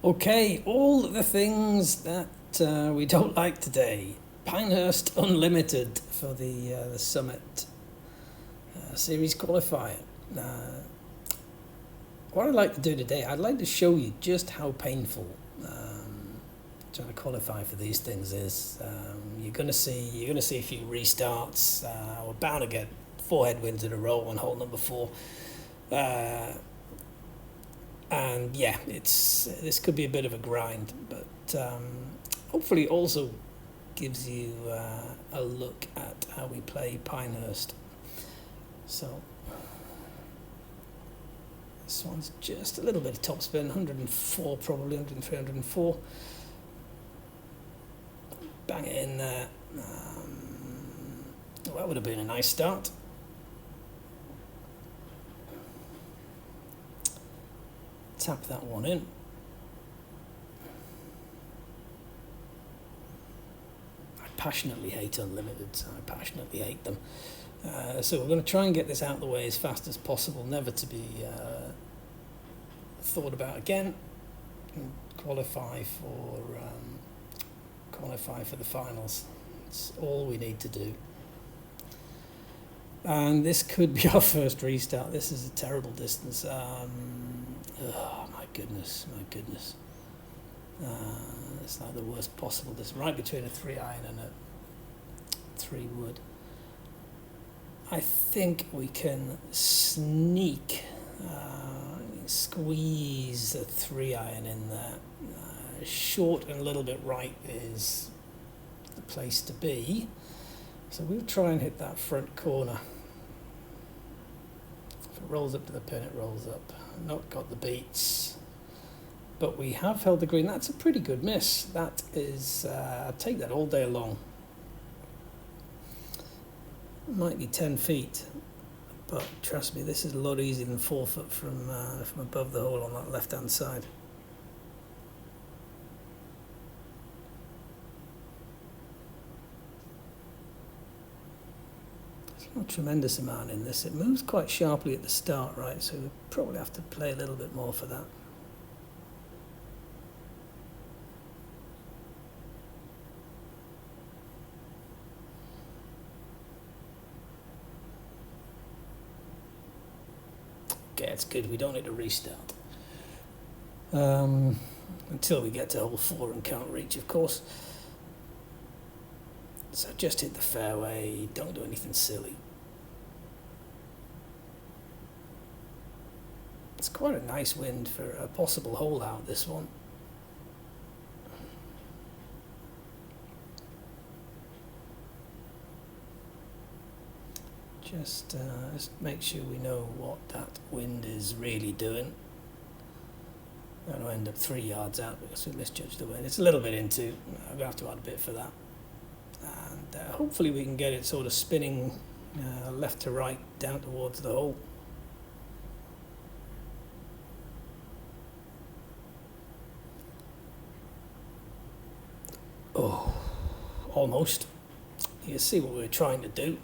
Okay, all the things that we don't like today. Pinehurst Unlimited for the Summit Series Qualifier. Uh, what I'd like to do today, I'd like to show you just how painful trying to qualify for these things is. You're gonna see a few restarts. We're bound to get 4 headwinds in a row on hole number 4. Uh, and yeah, this could be a bit of a grind, but hopefully it also gives you a look at how we play Pinehurst. So this one's just a little bit of topspin, 104 probably, 103, 104. Bang it in there. Well, that would have been a nice start. Tap that one in. I passionately hate Unlimiteds. I passionately hate them. So we're going to try and get this out of the way as fast as possible, never to be thought about again. And qualify for the finals. It's all we need to do. And this could be our first restart. This is a terrible distance. Oh my goodness. It's like the worst possible distance, right between a 3-iron and a 3-wood. I think we can squeeze the 3-iron in there. Short and a little bit right is the place to be. So we'll try and hit that front corner. If it rolls up to the pin, it rolls up. Not got the beats, but we have held the green. That's a pretty good miss. That is, I'd take that all day long. Might be 10 feet, but trust me, this is a lot easier than 4 foot from above the hole on that left-hand side. There's not a tremendous amount in this. It moves quite sharply at the start, right? So we'll probably have to play a little bit more for that. Okay, it's good. We don't need to restart. Until we get to hole 4 and can't reach, of course. So just hit the fairway. Don't do anything silly. It's quite a nice wind for a possible hole out, this one. Just make sure we know what that wind is really doing. I'm going to end up 3 yards out because we misjudged the wind. It's a little bit into. I'm going to have to add a bit for that. And hopefully we can get it sort of spinning left to right down towards the hole. Oh, almost. You can see what we were trying to do.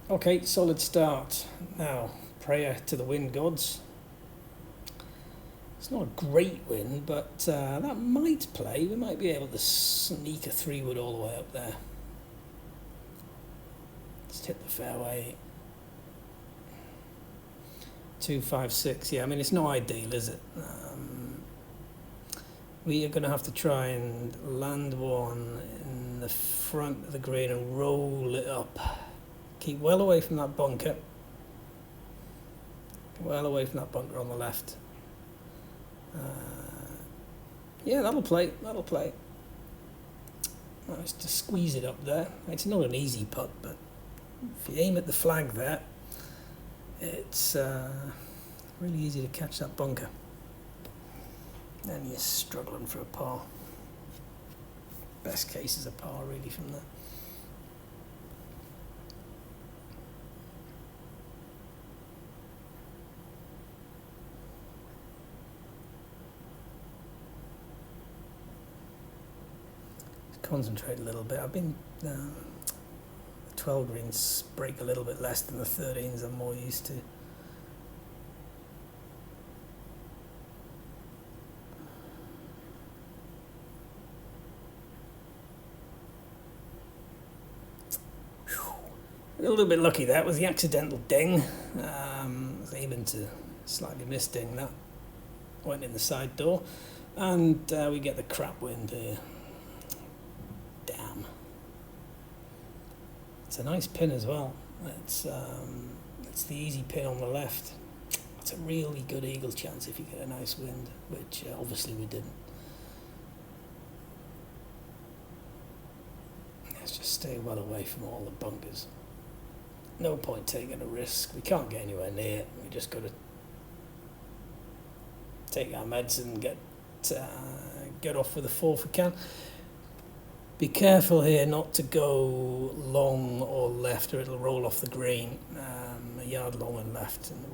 Okay, solid start. Now, prayer to the wind gods. It's not a great wind, but that might play. We might be able to sneak a 3-wood all the way up there. Just hit the fairway. 2, 5, 6. Yeah, I mean, it's no ideal, is it? We are going to have to try and land one in the front of the green and roll it up. Keep well away from that bunker. Well away from that bunker on the left. Yeah, that'll play. Nice to squeeze it up there. It's not an easy putt, but if you aim at the flag there, it's really easy to catch that bunker. Then you're struggling for a par. Best case is a par, really, from there. Concentrate a little bit. I've been 12 greens break a little bit less than the 13s I'm more used to. A little bit lucky that was the accidental ding. I was aiming to slightly miss ding that. Went in the side door, and we get the crap wind here. Damn. It's a nice pin as well. It's the easy pin on the left. It's a really good eagle chance if you get a nice wind, which obviously we didn't. Let's just stay well away from all the bunkers. No point taking a risk. We can't get anywhere near it. We just got to take our meds and get off with a 4 if we can. Be careful here not to go long or left, or it'll roll off the green. A yard long and left, and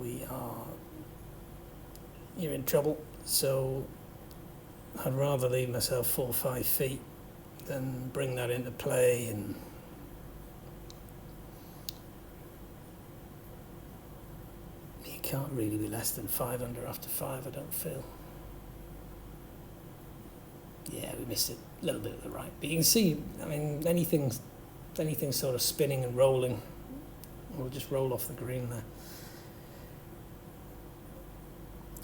you're in trouble. So I'd rather leave myself 4 or 5 feet than bring that into play. And can't really be less than 5 under after 5, I don't feel. Yeah, we missed it a little bit at the right. But you can see, I mean, anything sort of spinning and rolling will just roll off the green there.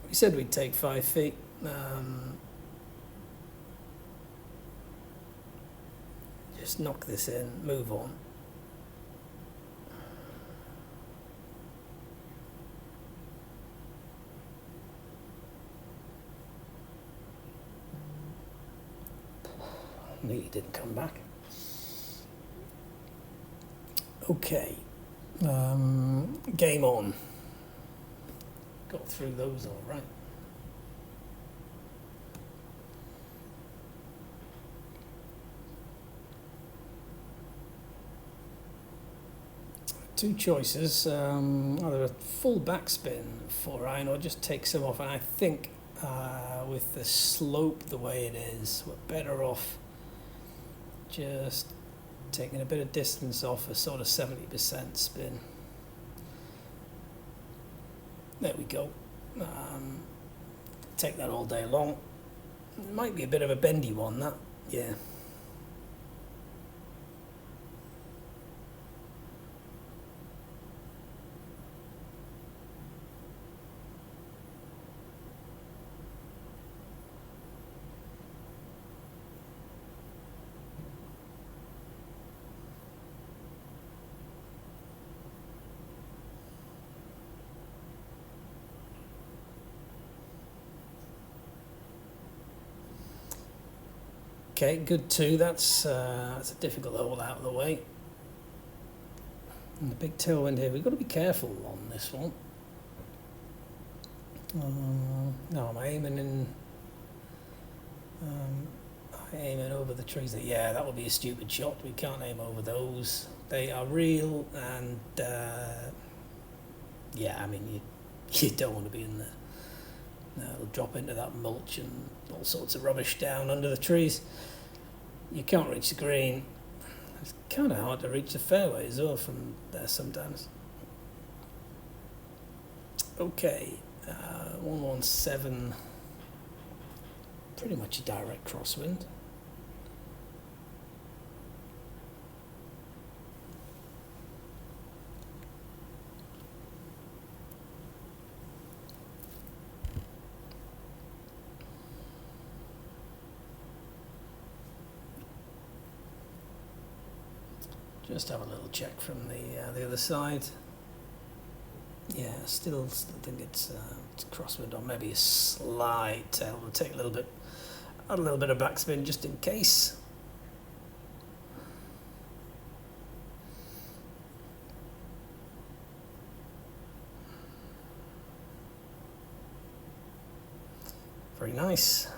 We said we'd take 5 feet. Just knock this in, move on. Nearly didn't come back. Okay, game on. Got through those all right. Two choices, either a full backspin 4-iron or just take some off, and I think with the slope the way it is, we're better off just taking a bit of distance off a sort of 70% spin. There we go. Take that all day long. It might be a bit of a bendy one, that. Yeah. Okay, good 2. That's a difficult hole out of the way. And the big tailwind here. We've got to be careful on this one. No, I'm aiming in. Aiming over the trees. Yeah, that would be a stupid shot. We can't aim over those. They are real, and yeah, I mean you don't want to be in there. It'll drop into that mulch and all sorts of rubbish down under the trees. You can't reach the green. It's kind of hard to reach the fairway as well from there sometimes. Okay, 117, pretty much a direct crosswind. Just have a little check from the other side. Yeah, still think it's crosswind, or maybe a slight tail. We'll take a little bit of backspin just in case. Very nice.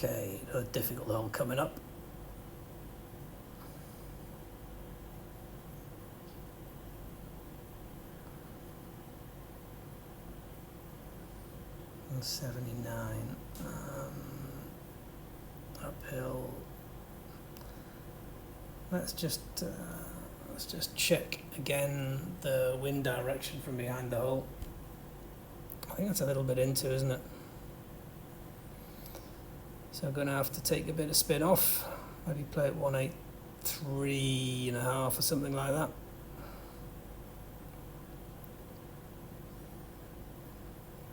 Okay, a difficult hole coming up. And 79. Uphill. Let's just check again the wind direction from behind the hole. I think that's a little bit into, isn't it? So I'm going to have to take a bit of spin off. Maybe play at 183.5 or something like that.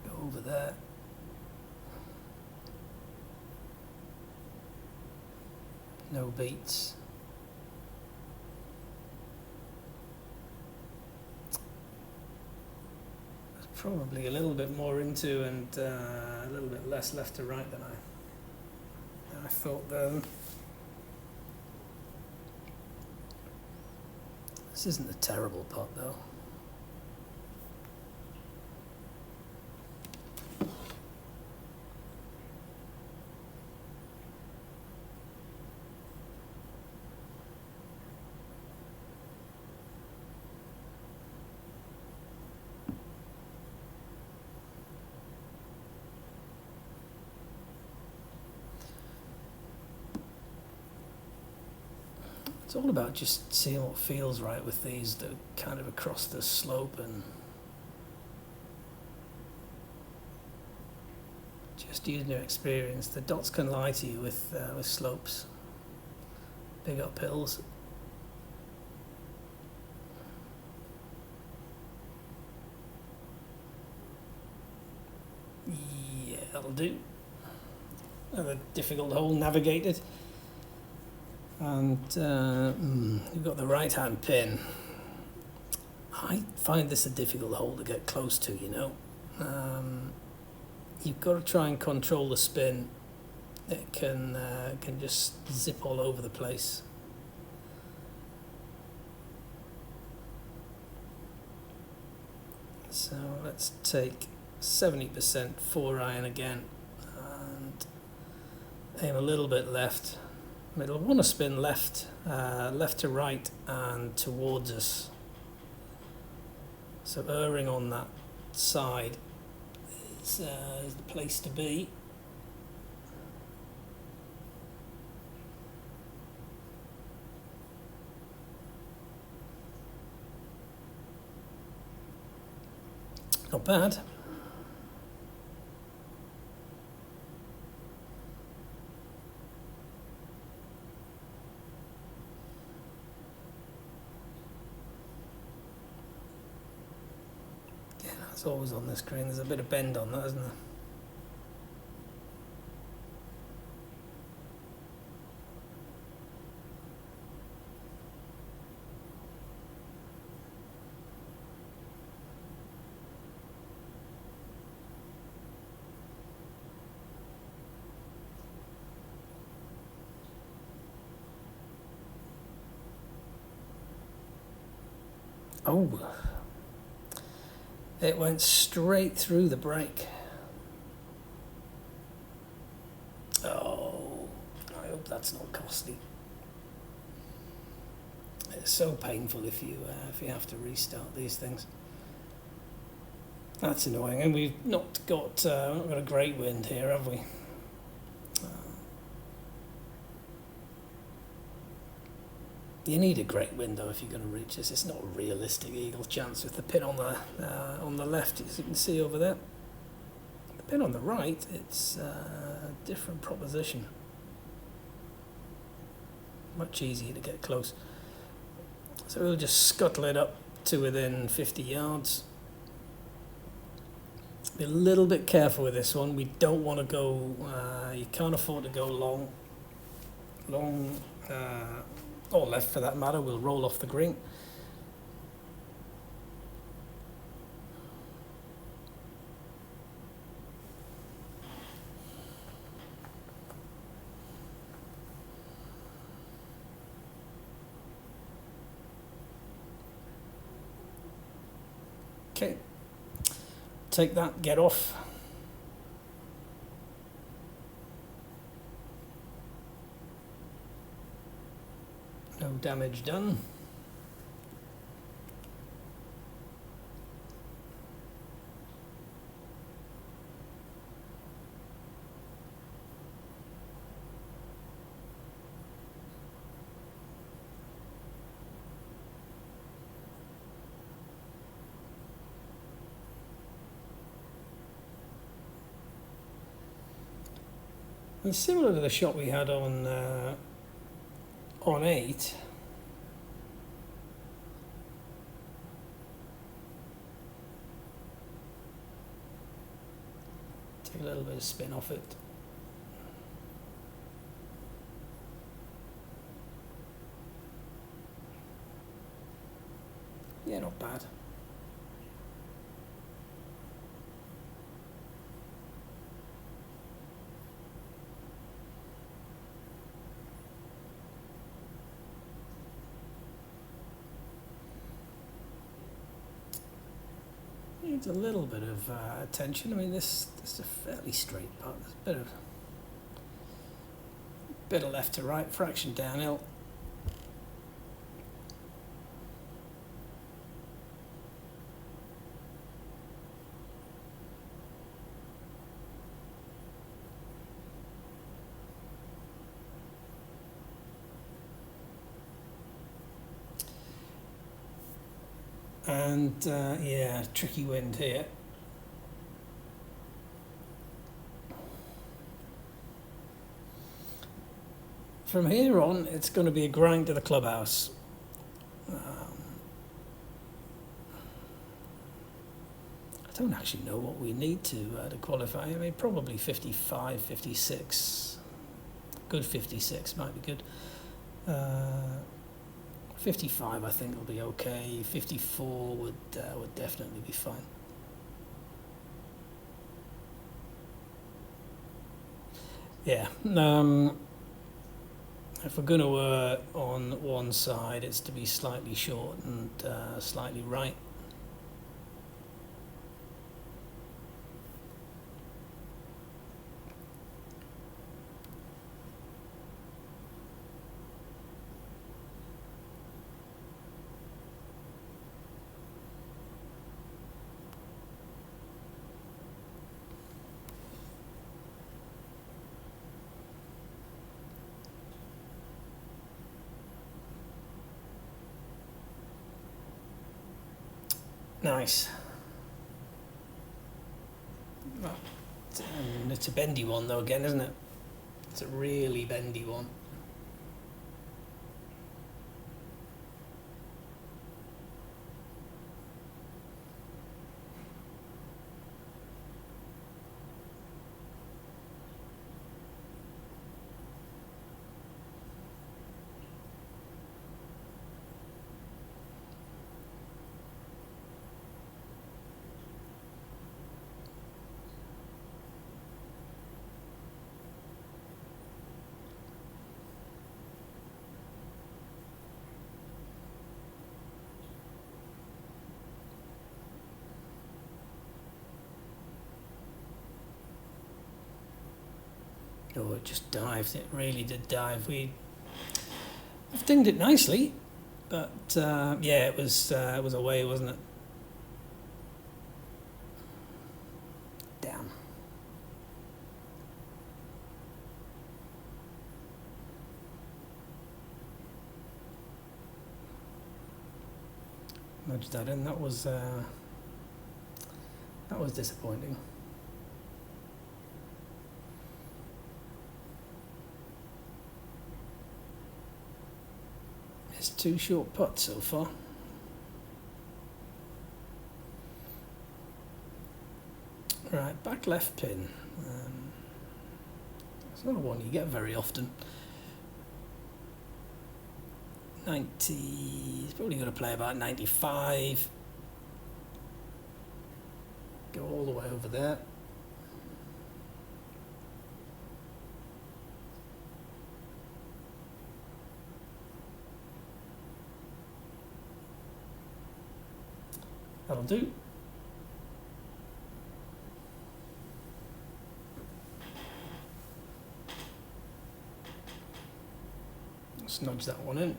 Go over there. No beats. There's probably a little bit more into and a little bit less left to right than I thought then. This isn't a terrible putt though. It's all about just seeing what feels right with these that are kind of across the slope and just using your experience. The dots can lie to you with slopes, big uphills. Yeah, that'll do. Another difficult hole navigated. And you've got the right hand pin. I find this a difficult hole to get close to, you know. You've got to try and control the spin. It can just zip all over the place. So let's take 70% 4 iron again and aim a little bit left. It'll want to spin left, left to right and towards us. So erring on that side is the place to be. Not bad. It's always on the screen. There's a bit of bend on that, isn't there? Oh. It went straight through the brake. Oh, I hope that's not costly. It's so painful if you have to restart these things. That's annoying, and we've not got a great wind here, have we? You need a great wind though if you're going to reach this. It's not a realistic eagle chance with the pin on the left, as you can see over there. The pin on the right, it's a different proposition. Much easier to get close. So we'll just scuttle it up to within 50 yards. Be a little bit careful with this one. We don't want to go, you can't afford to go long, or left for that matter. We'll roll off the green. Okay, take that, get off. No damage done. And similar to the shot we had on 8, take a little bit of spin off it. Yeah, not bad. Needs a little bit of attention. I mean, this is a fairly straight putt. There's a bit of left to right, fraction downhill. And yeah, tricky wind here. From here on, it's going to be a grind to the clubhouse. I don't actually know what we need to qualify. I mean, probably 55, 56. Good 56 might be good. 55 I think will be okay. 54 would definitely be fine. Yeah. If we're going to on one side, it's to be slightly short and slightly right. Nice. Well, it's a bendy one though again, isn't it? It's a really bendy one. Oh, it just dived. It really did dive. I've dinged it nicely, but yeah, it was away, wasn't it? Damn. Nudged that in. That was disappointing. It's 2 short putts so far. Right, back left pin. It's not one you get very often. 90, he's probably going to play about 95. Go all the way over there. That'll do. Let's nudge that one in.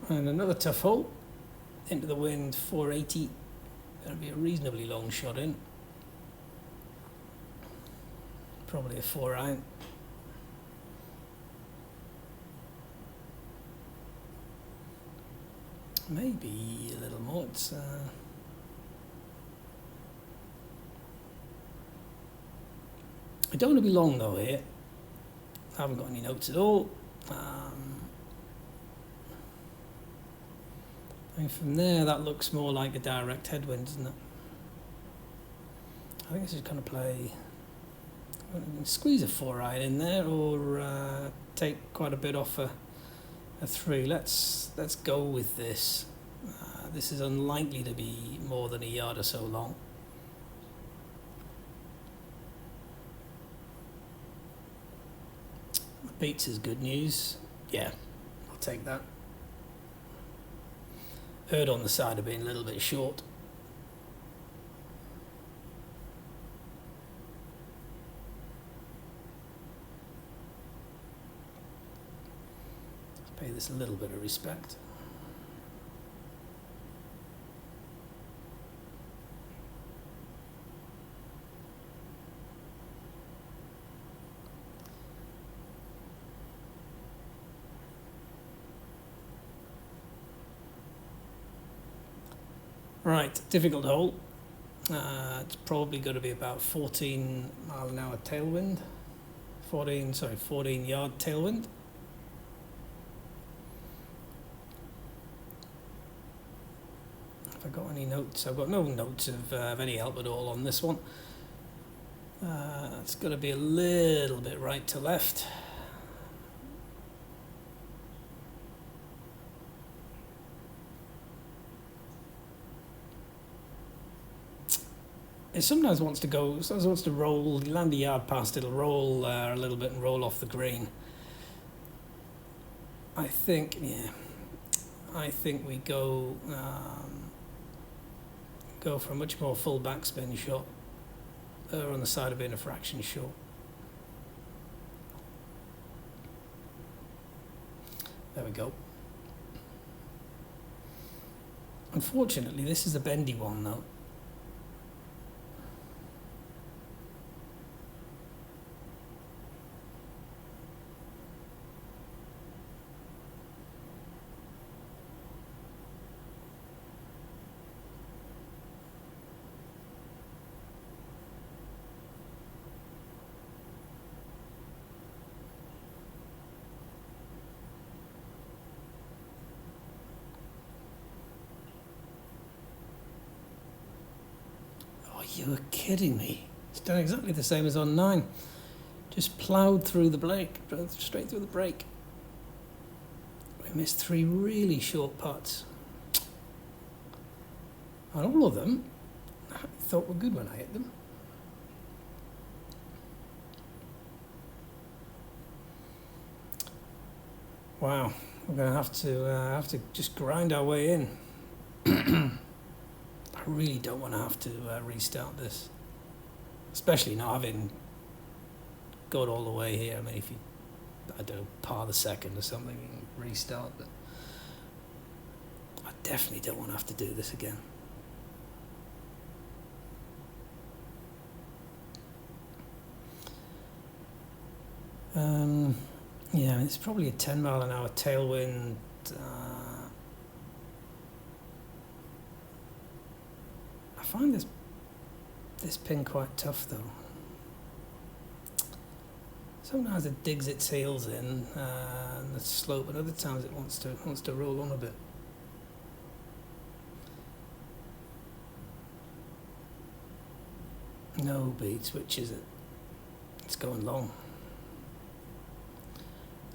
And another tough hole. Into the wind, 480. That'll be a reasonably long shot in. Probably a 4-iron. Maybe a little more. It's I don't want to be long though here. I haven't got any notes at all. And from there, that looks more like a direct headwind, doesn't it? I think this is going to play. Squeeze a 4-iron in there, or take quite a bit off a 3. Let's go with this. This is unlikely to be more than a yard or so long. Beats is good news. Yeah, I'll take that. Heard on the side of being a little bit short. Let's pay this a little bit of respect. Right, difficult hole. It's probably going to be about 14 mile an hour tailwind. 14 yard tailwind. Have I got any notes? I've got no notes of any help at all on this one. It's going to be a little bit right to left. It sometimes wants to roll, land a yard past, it'll roll a little bit and roll off the green. I think we go for a much more full backspin shot. On the side of being a fraction short. There we go. Unfortunately, this is a bendy one though. You were kidding me. It's done exactly the same as on 9. Just ploughed through the break, straight through the break. We missed 3 really short putts. And all of them, I thought were good when I hit them. Wow, we're going to have to just grind our way in. I really don't want to have to restart this, especially not having got all the way here. I mean, if you, I don't know, par the second or something, you can restart, but I definitely don't want to have to do this again. Yeah, it's probably a 10 mile an hour tailwind. I find this pin quite tough though. Sometimes it digs its heels in the slope, and other times it wants to roll on a bit. No beats, which is it? It's going long.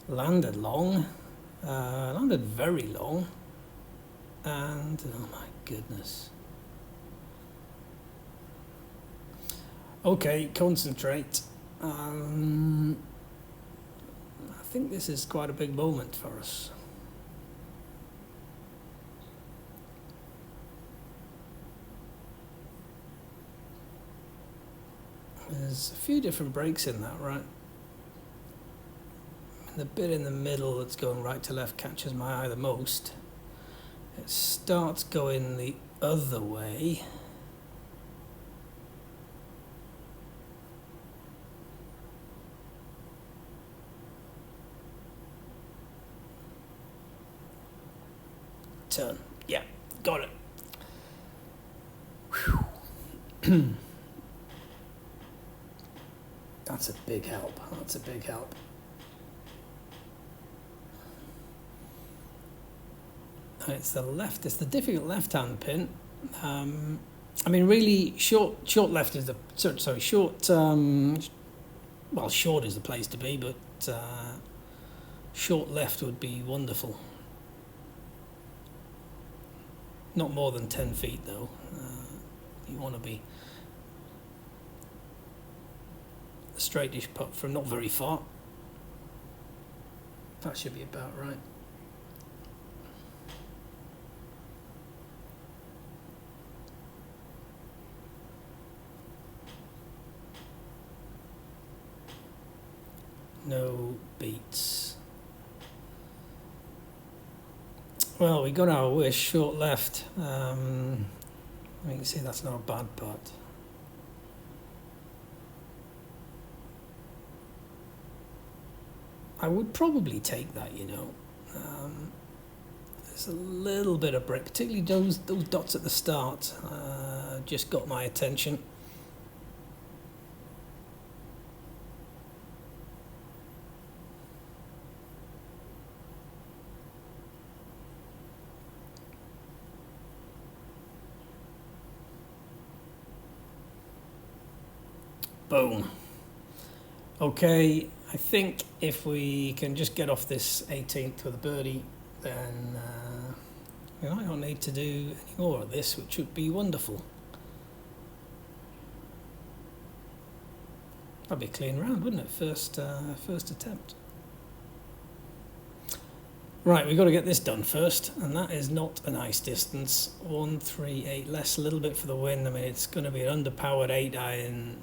Landed long, landed very long, and oh my goodness. Okay, concentrate. I think this is quite a big moment for us. There's a few different breaks in that, right? And the bit in the middle that's going right to left catches my eye the most. It starts going the other way. Turn. Yeah, got it. That's a big help. That's a big help. And it's the left. It's the difficult left-hand pin. I mean, really, short left is the sorry. Short. Well, short is the place to be, but short left would be wonderful. Not more than 10 feet, though. You want to be a straightish putt from not very far. That should be about right. No beats. Well, we got our wish, short left. You can see that's not a bad putt. I would probably take that, you know. There's a little bit of break, particularly those dots at the start. Just got my attention. Boom. Okay, I think if we can just get off this 18th with a birdie, then I don't need to do any more of this, which would be wonderful. That'd be a clean round, wouldn't it? First attempt. Right, we've got to get this done first, and that is not a nice distance. 138 less, a little bit for the win. I mean, it's going to be an underpowered 8-iron.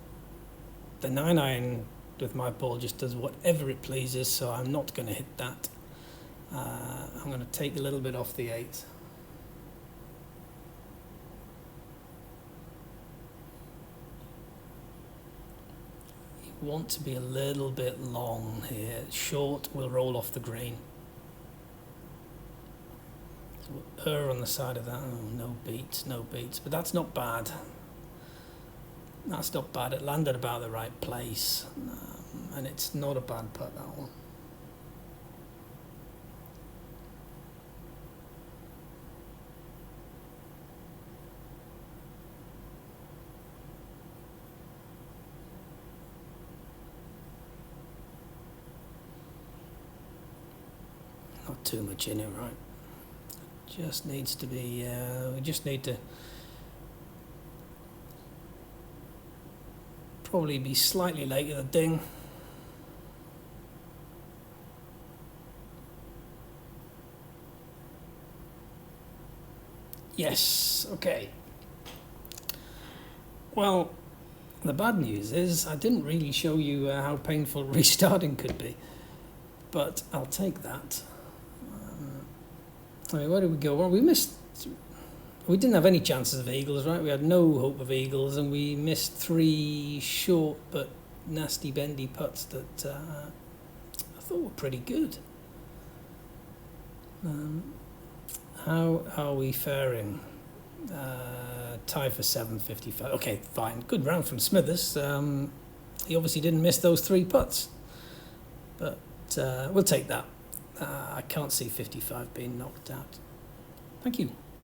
The 9-iron with my ball just does whatever it pleases, so I'm not going to hit that. I'm going to take a little bit off the 8. You want to be a little bit long here. Short will roll off the green. So we'll err on the side of that. Oh, no beats, but that's not bad. That's not bad. It landed about the right place, and it's not a bad putt, that one. Not too much in it, right? Just needs to be. We just need to. Probably be slightly late at the ding. Yes, okay. Well, the bad news is I didn't really show you how painful restarting could be, but I'll take that. I mean, where did we go? Well, we didn't have any chances of eagles, right? We had no hope of eagles, and we missed 3 short but nasty bendy putts that I thought were pretty good. How are we faring? Tie for 755. Okay, fine. Good round from Smithers. He obviously didn't miss those 3 putts, but we'll take that. I can't see 55 being knocked out. Thank you.